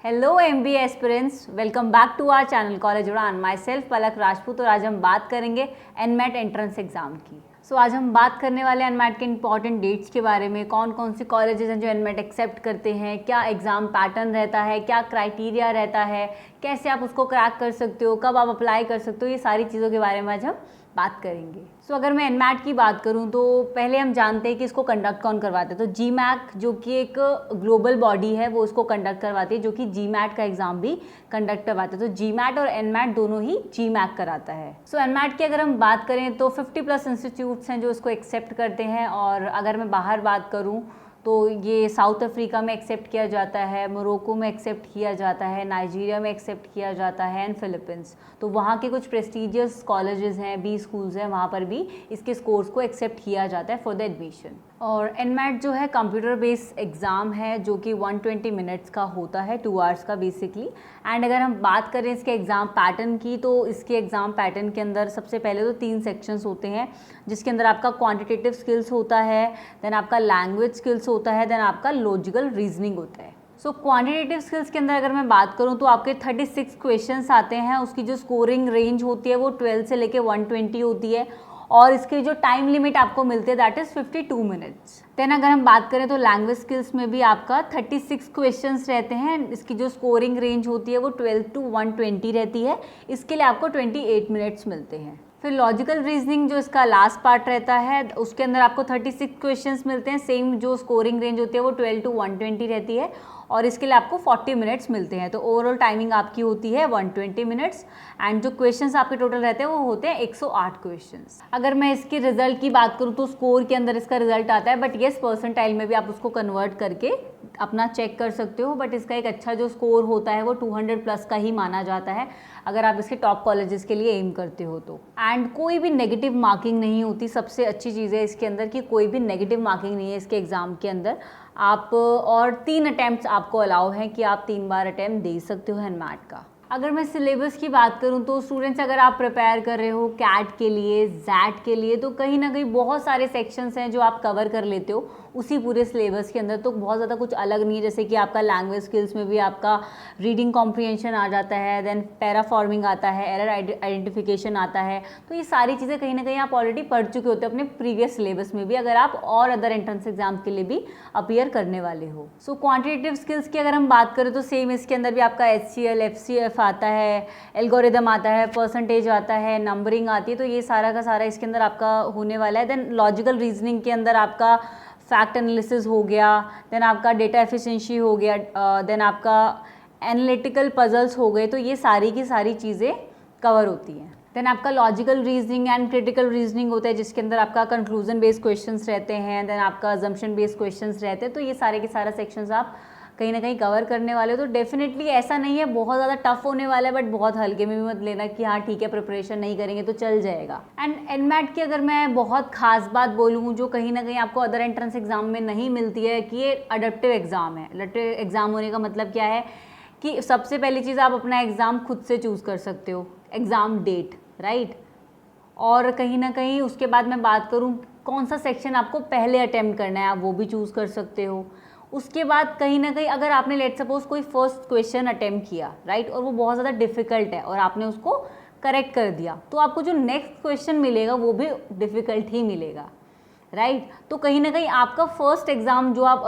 Hello MBA aspirants, welcome back to our channel college Udaan. My self पलक राजपूत और आज हम बात करेंगे एनमेट एंट्रेंस एग्जाम की। आज हम बात करने वाले हैं एनमेट के इंपॉर्टेंट डेट्स के बारे में, कौन कौन सी कॉलेजेस हैं जो एनमेट एक्सेप्ट करते हैं, क्या एग्ज़ाम पैटर्न रहता है, क्या क्राइटेरिया रहता है, कैसे आप उसको क्रैक कर सकते हो, कब आप अप्लाई कर सकते हो, ये सारी चीज़ों के बारे में आज हम बात करेंगे। अगर मैं एनमेट की बात करूं तो पहले हम जानते हैं कि इसको कंडक्ट कौन करवाते हैं। तो GMAT जो कि एक ग्लोबल बॉडी है वो इसको कंडक्ट करवाती है, जो कि GMAT का एग्जाम भी कंडक्ट करवाते हैं। तो GMAT और एनमेट दोनों ही GMAT कराता है। एनमेट की अगर हम बात करें तो 50+ इंस्टीट्यूट्स हैं जो इसको एक्सेप्ट करते हैं। और अगर मैं बाहर बात करूँ तो ये साउथ अफ्रीका में एक्सेप्ट किया जाता है, मोरक्को में एक्सेप्ट किया जाता है, नाइजीरिया में एक्सेप्ट किया जाता है एंड फिलीपींस। तो वहाँ के कुछ प्रेस्टिजियस कॉलेजेस हैं, B स्कूल्स हैं, वहाँ पर भी इसके स्कोर्स को एक्सेप्ट किया जाता है फॉर द एडमिशन। और एनमेट जो है कंप्यूटर बेस्ड एग्ज़ाम है जो कि 120 मिनट्स का होता है, 2 आवर्स का बेसिकली। एंड अगर हम बात करें इसके एग्ज़ाम पैटर्न की तो इसके एग्ज़ाम पैटर्न के अंदर सबसे पहले तो 3 सेक्शंस होते हैं, जिसके अंदर आपका क्वांटिटेटिव स्किल्स होता है, देन आपका लैंग्वेज स्किल्स होता है, देन आपका लॉजिकल रीजनिंग होता है। क्वांटिटेटिव स्किल्स के अंदर अगर मैं बात करूं तो आपके 36 क्वेश्चंस आते हैं। उसकी जो स्कोरिंग रेंज होती है वो 12 से लेके 120 होती है और इसके जो टाइम लिमिट आपको मिलते हैं दैट इज़ 52 मिनट्स। देन अगर हम बात करें तो लैंग्वेज स्किल्स में भी आपका 36 क्वेश्चंस रहते हैं। इसकी जो स्कोरिंग रेंज होती है वो 12 to 120 रहती है। इसके लिए आपको 28 मिनट्स मिलते हैं। फिर लॉजिकल रीजनिंग जो इसका लास्ट पार्ट रहता है उसके अंदर आपको 36 क्वेश्चंस मिलते हैं। सेम जो स्कोरिंग रेंज होती है वो 12 to 120 रहती है और इसके लिए आपको 40 मिनट्स मिलते हैं। तो ओवरऑल टाइमिंग आपकी होती है 120 मिनट्स एंड जो क्वेश्चंस आपके टोटल रहते हैं वो होते हैं 108 क्वेश्चंस। अगर मैं इसके रिजल्ट की बात करूँ तो स्कोर के अंदर इसका रिजल्ट आता है, बट येस परसेंटाइल में भी आप उसको कन्वर्ट करके अपना चेक कर सकते हो। बट इसका एक अच्छा जो स्कोर होता है वो 200+ का ही माना जाता है अगर आप इसके टॉप कॉलेजेस के लिए एम करते हो तो। एंड कोई भी नेगेटिव मार्किंग नहीं होती। सबसे अच्छी चीज़ है इसके अंदर कि कोई भी नेगेटिव मार्किंग नहीं है इसके एग्ज़ाम के अंदर। आप और 3 अटैम्प्ट्स आपको अलाउ हैं कि आप 3 बार अटैम्प्ट दे सकते हो एनमेट का। अगर मैं सिलेबस की बात करूं तो स्टूडेंट्स अगर आप प्रिपेयर कर रहे हो कैट के लिए, जैट के लिए, तो कहीं ना कहीं बहुत सारे सेक्शंस हैं जो आप कवर कर लेते हो उसी पूरे सिलेबस के अंदर। तो बहुत ज़्यादा कुछ अलग नहीं है। जैसे कि आपका लैंग्वेज स्किल्स में भी आपका रीडिंग कॉम्प्रिहेंशन आ जाता है, देन पैराफॉर्मिंग आता है, एरर आइडेंटिफिकेशन आता है। तो ये सारी चीज़ें कहीं ना कहीं आप ऑलरेडी पढ़ चुके होते हो अपने प्रीवियस सिलेबस में भी, अगर आप और अदर एंट्रेंस एग्जाम के लिए भी अपीयर करने वाले हो। क्वांटिटेटिव स्किल्स की अगर हम बात करें तो सेम इसके अंदर भी आपका HCL, FCF आता है, एल्गोरिदम आता है, परसेंटेज आता है, नंबरिंग आती है। तो ये सारा का सारा इसके अंदर आपका होने वाला है। देन लॉजिकल रीजनिंग के अंदर आपका फैक्ट एनालिसिस हो गया, देन आपका डेटा एफिशिएंसी हो गया, देन आपका एनालिटिकल पजल्स हो गए। तो ये सारी की सारी चीज़ें कवर होती हैं। देन आपका logical reasoning and critical reasoning होता है जिसके अंदर आपका कंक्लूजन बेस्ड क्वेश्चंस रहते हैं, देन आपका अजम्पशन बेस्ड क्वेश्चंस रहते हैं। तो ये सारे के सारा सेक्शंस आप कहीं ना कहीं कवर करने वाले हो। तो डेफिनेटली ऐसा नहीं है बहुत ज़्यादा टफ होने वाला है, बट बहुत हल्के में भी मत लेना कि हाँ ठीक है प्रिपरेशन नहीं करेंगे तो चल जाएगा। एंड एनमेट की अगर मैं बहुत खास बात बोलूँ जो कहीं ना कहीं आपको अदर एंट्रेंस एग्जाम में नहीं मिलती है कि ये अडप्टिव एग्जाम है। अडप्टिव एग्जाम होने का मतलब क्या है कि सबसे पहली चीज़ आप अपना एग्ज़ाम खुद से चूज़ कर सकते हो, एग्ज़ाम डेट, राइट। और कहीं ना कहीं उसके बाद मैं बात करूँ कौन सा सेक्शन आपको पहले अटेम्प्ट करना है, आप वो भी चूज़ कर सकते हो। उसके बाद कहीं ना कहीं अगर आपने लेट सपोज कोई फर्स्ट क्वेश्चन अटेम्प्ट किया, राइट, और वो बहुत ज़्यादा डिफ़िकल्ट है और आपने उसको करेक्ट कर दिया, तो आपको जो नेक्स्ट क्वेश्चन मिलेगा वो भी डिफ़िकल्ट ही मिलेगा, राइट। तो कहीं ना कहीं आपका फर्स्ट एग्ज़ाम जो आप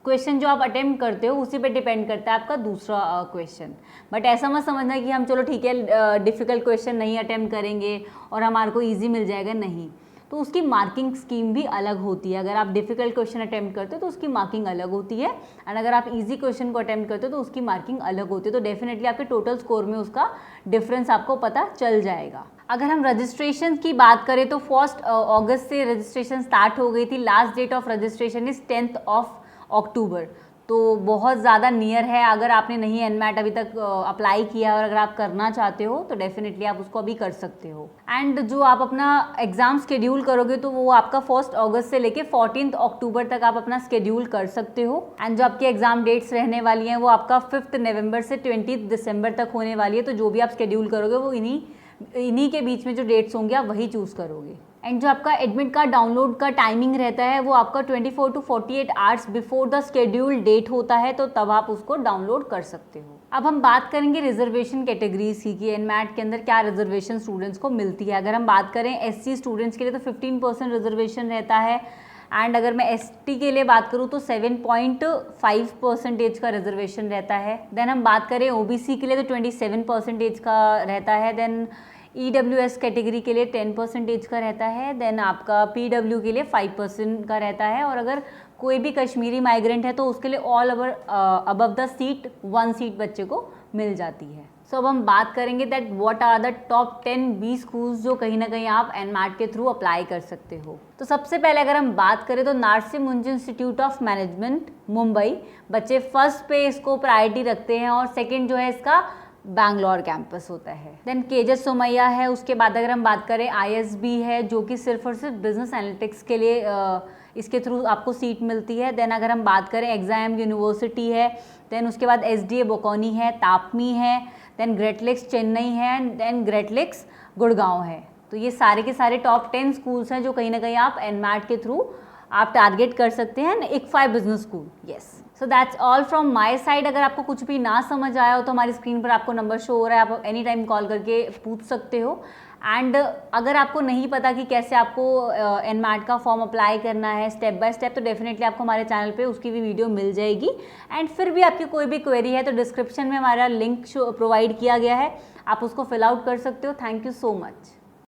क्वेश्चन जो आप अटेम्प्ट करते हो उसी पे डिपेंड करता है आपका दूसरा क्वेश्चन। बट ऐसा मत समझना कि हम चलो ठीक है डिफ़िकल्ट क्वेश्चन नहीं अटेम्प्ट करेंगे और हमारे को ईजी मिल जाएगा, नहीं। तो उसकी मार्किंग स्कीम भी अलग होती है। अगर आप डिफ़िकल्ट क्वेश्चन अटेम्प्ट करते हो तो उसकी मार्किंग अलग होती है, एंड अगर आप इजी क्वेश्चन को अटेम्प्ट करते हो तो उसकी मार्किंग अलग होती है। तो डेफिनेटली आपके टोटल स्कोर में उसका डिफरेंस आपको पता चल जाएगा। अगर हम रजिस्ट्रेशन की बात करें तो 1 अगस्त से रजिस्ट्रेशन स्टार्ट हो गई थी। Last date of registration is 10 October. तो बहुत ज़्यादा नियर है। अगर आपने नहीं एनमेट अभी तक अप्लाई किया और अगर आप करना चाहते हो तो डेफिनेटली आप उसको अभी कर सकते हो। एंड जो आप अपना एग्ज़ाम शेड्यूल करोगे तो वो आपका 1 अगस्त से लेके 14 अक्टूबर तक आप अपना शेड्यूल कर सकते हो। एंड जो आपकी एग्ज़ाम डेट्स रहने वाली हैं वो आपका 5 नवंबर से 20 दिसंबर तक होने वाली है। तो जो भी आप शेड्यूल करोगे वो इन्हीं के बीच में जो डेट्स होंगे आप वही चूज़ करोगे। एंड जो आपका एडमिट कार्ड डाउनलोड का टाइमिंग रहता है वो आपका 24 to 48 hours before the schedule date होता है, तो तब आप उसको डाउनलोड कर सकते हो। अब हम बात करेंगे रिजर्वेशन कैटेगरीज की कि एनमैट के अंदर क्या रिजर्वेशन स्टूडेंट्स को मिलती है। अगर हम बात करें एससी स्टूडेंट्स के लिए तो 15% रिजर्वेशन रहता है, एंड अगर मैं एसटी के लिए बात करूँ तो 7.5% का रिजर्वेशन रहता है। देन हम बात करें ओबीसी के लिए तो 27% का रहता है। देन ईडब्ल्यूएस कैटेगरी के लिए 10% का रहता है। देन आपका पीडब्ल्यू के लिए 5% का रहता है, और अगर कोई भी कश्मीरी माइग्रेंट है तो उसके लिए all over above the seat 1 seat बच्चे को मिल जाती है। सो अब हम बात करेंगे that what are the top 10 B schools जो कहीं ना कहीं आप एनमैट के थ्रू अप्लाई कर सकते हो। तो सबसे पहले अगर हम बात करें तो नार्सी मुंज इंस्टीट्यूट ऑफ मैनेजमेंट मुंबई, बच्चे फर्स्ट पे इसको प्रायोरिटी रखते हैं, और सेकेंड जो है इसका बैंगलोर कैंपस होता है। देन केजस सोमैया है। उसके बाद अगर हम बात करें आईएसबी है जो कि सिर्फ और सिर्फ बिजनेस एनालिटिक्स के लिए इसके थ्रू आपको सीट मिलती है। देन अगर हम बात करें एग्जाम यूनिवर्सिटी है। देन उसके बाद एसडीए बोकोनी है, तापमी है, देन ग्रेट लेक्स चेन्नई है, देन ग्रेट लेक्स गुड़गांव है। तो ये सारे के सारे टॉप 10 स्कूल्स हैं जो कहीं ना कहीं आप एनमैट के थ्रू आप टारगेट कर सकते हैं। ICFI business school, yes. So that's all from my side. अगर आपको कुछ भी ना समझ आया हो तो हमारी स्क्रीन पर आपको नंबर शो हो रहा है, आप एनी टाइम कॉल करके पूछ सकते हो। एंड अगर आपको नहीं पता कि कैसे आपको एनमैट का फॉर्म अप्लाई करना है स्टेप बाय स्टेप, तो डेफिनेटली आपको हमारे चैनल पे उसकी भी वीडियो मिल जाएगी। एंड फिर भी आपकी कोई भी क्वेरी है तो डिस्क्रिप्शन में हमारा लिंक प्रोवाइड किया गया है, आप उसको फिल आउट कर सकते हो। Thank you so much.